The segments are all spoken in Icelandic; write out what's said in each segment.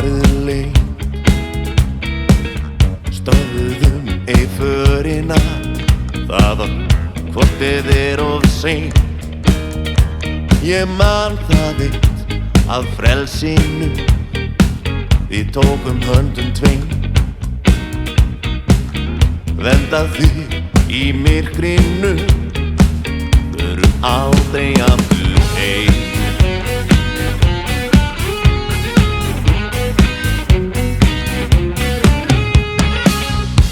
farið lengt, stöðuðum ei förina, það að hvort þið of seint. Ég man það eitt af frelsinu, við tókum höndum tveim. Venda þig í myrkrinu, förum aldrei aftur heim.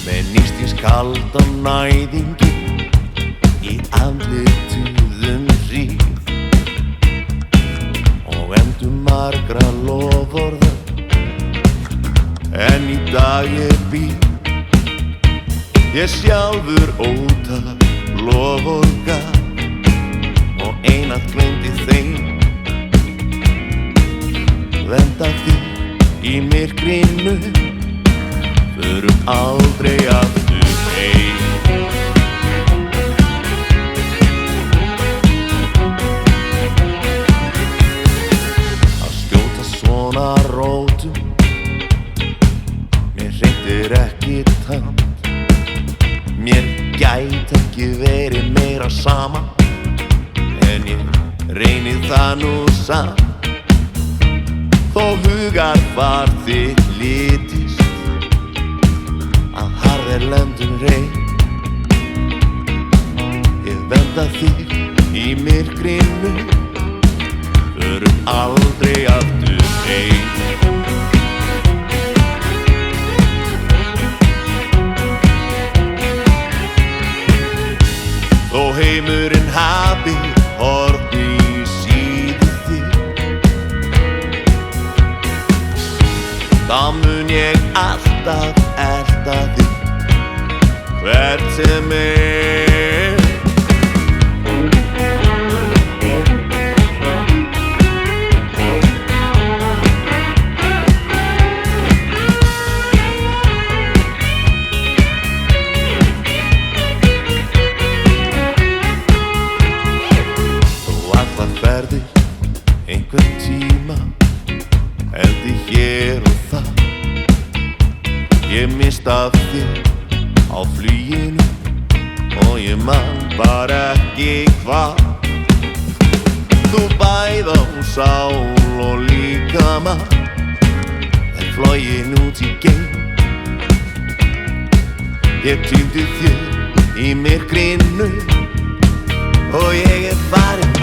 Með nístins kaldan næðingi í andlituðum hríð og endum margra loforða, en í dag ég býð. Ég sjálfur ótal loforð gaf og einatt gleymdi þeim. Venda þig í myrkrinu, förum aldrei aftur heim. Að skjóta svona rótum, mér hreintir ekki tamt. Mér gæti ekki verið meira sama, en ég reyni það nú samt. Þó hugarfar þitt litist að harðerlendum reyn. Ég venda þig í myrkrinu, förum aldrei aftur heim. Þó heimurinn hafi horn í síðu þig, þá mun ég alltaf elta þig, hvert sem er. Einhvern tíma held ég hér og þar, ég mista þig á fluginu og ég man bara ekki hvað. Þú bæð á sál og líkama, en flogin út í geim. Ég týndi þér í myrkrinu og ég farin